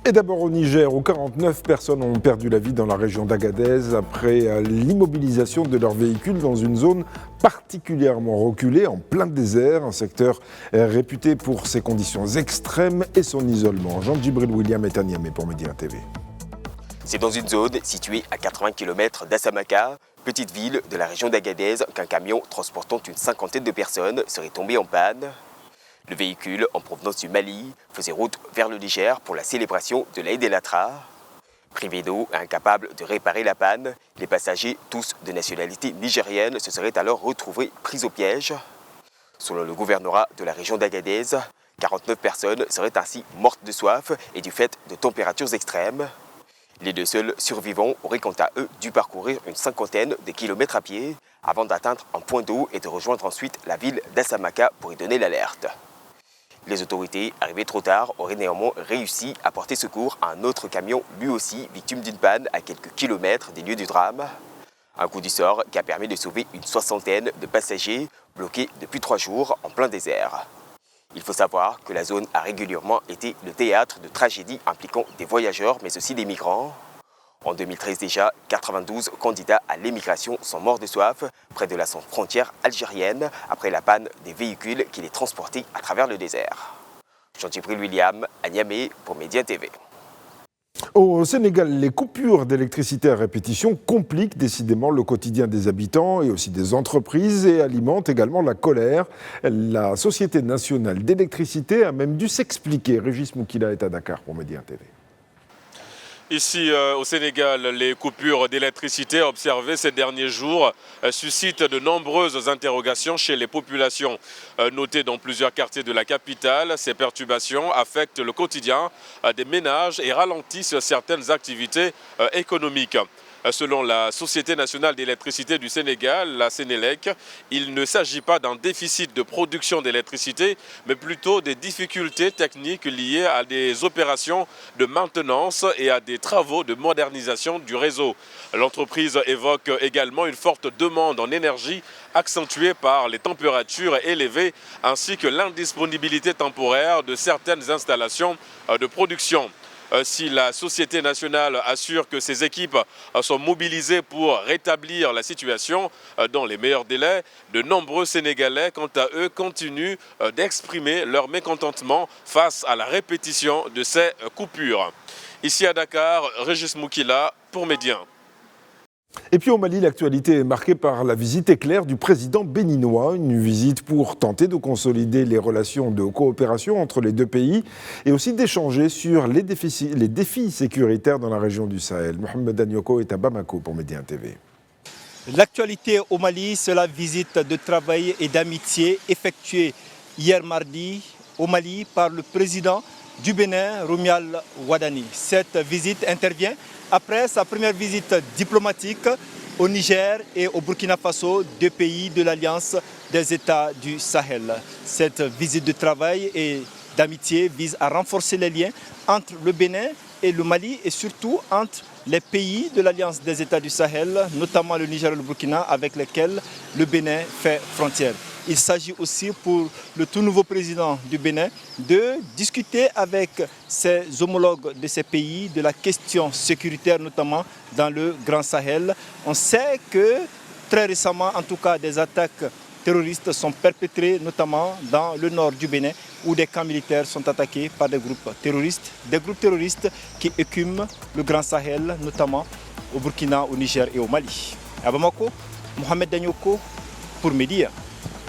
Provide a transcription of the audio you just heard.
Et d'abord au Niger, où 49 personnes ont perdu la vie dans la région d'Agadez après l'immobilisation de leur véhicule dans une zone particulièrement reculée, en plein désert, un secteur réputé pour ses conditions extrêmes et son isolement. Jean-Djibril William est à Niamey pour Média TV. C'est dans une zone située à 80 km d'Assamaka, petite ville de la région d'Agadez, qu'un camion transportant une cinquantaine de personnes serait tombé en panne. Le véhicule, en provenance du Mali, faisait route vers le Niger pour la célébration de l'Aïd el-Adha. Privés d'eau et incapables de réparer la panne, les passagers, tous de nationalité nigérienne, se seraient alors retrouvés pris au piège. Selon le gouvernorat de la région d'Agadez, 49 personnes seraient ainsi mortes de soif et du fait de températures extrêmes. Les deux seuls survivants auraient quant à eux dû parcourir une cinquantaine de kilomètres à pied avant d'atteindre un point d'eau et de rejoindre ensuite la ville d'Assamaka pour y donner l'alerte. Les autorités, arrivées trop tard, auraient néanmoins réussi à porter secours à un autre camion, lui aussi victime d'une panne à quelques kilomètres des lieux du drame. Un coup du sort qui a permis de sauver une soixantaine de passagers bloqués depuis 3 jours en plein désert. Il faut savoir que la zone a régulièrement été le théâtre de tragédies impliquant des voyageurs mais aussi des migrants. En 2013 déjà, 92 candidats à l'émigration sont morts de soif près de la frontière algérienne après la panne des véhicules qui les transportaient à travers le désert. Jean-Djibril William à Niamey pour Média TV. Au Sénégal, les coupures d'électricité à répétition compliquent décidément le quotidien des habitants et aussi des entreprises et alimentent également la colère. La Société nationale d'électricité a même dû s'expliquer. Régis Moukila est à Dakar pour Média TV. Ici au Sénégal, les coupures d'électricité observées ces derniers jours suscitent de nombreuses interrogations chez les populations. Notées dans plusieurs quartiers de la capitale, ces perturbations affectent le quotidien des ménages et ralentissent certaines activités économiques. Selon la Société nationale d'électricité du Sénégal, la Sénélec, il ne s'agit pas d'un déficit de production d'électricité, mais plutôt des difficultés techniques liées à des opérations de maintenance et à des travaux de modernisation du réseau. L'entreprise évoque également une forte demande en énergie accentuée par les températures élevées ainsi que l'indisponibilité temporaire de certaines installations de production. Si la Société nationale assure que ses équipes sont mobilisées pour rétablir la situation dans les meilleurs délais, de nombreux Sénégalais, quant à eux, continuent d'exprimer leur mécontentement face à la répétition de ces coupures. Ici à Dakar, Régis Moukila pour Média. Et puis au Mali, l'actualité est marquée par la visite éclair du président béninois, une visite pour tenter de consolider les relations de coopération entre les deux pays et aussi d'échanger sur les défis sécuritaires dans la région du Sahel. Mohamed Anyoko est à Bamako pour Média TV. L'actualité au Mali, c'est la visite de travail et d'amitié effectuée hier mardi au Mali par le président du Bénin, Romuald Wadani. Cette visite intervient après sa première visite diplomatique au Niger et au Burkina Faso, deux pays de l'Alliance des États du Sahel. Cette visite de travail et d'amitié vise à renforcer les liens entre le Bénin et le Mali et surtout entre les pays de l'Alliance des États du Sahel, notamment le Niger et le Burkina, avec lesquels le Bénin fait frontière. Il s'agit aussi pour le tout nouveau président du Bénin de discuter avec ses homologues de ces pays de la question sécuritaire, notamment dans le Grand Sahel. On sait que très récemment, en tout cas, des attaques terroristes sont perpétrées, notamment dans le nord du Bénin, où des camps militaires sont attaqués par des groupes terroristes qui écument le Grand Sahel, notamment au Burkina, au Niger et au Mali. À Bamako, Mohamed Danyoko pour Média.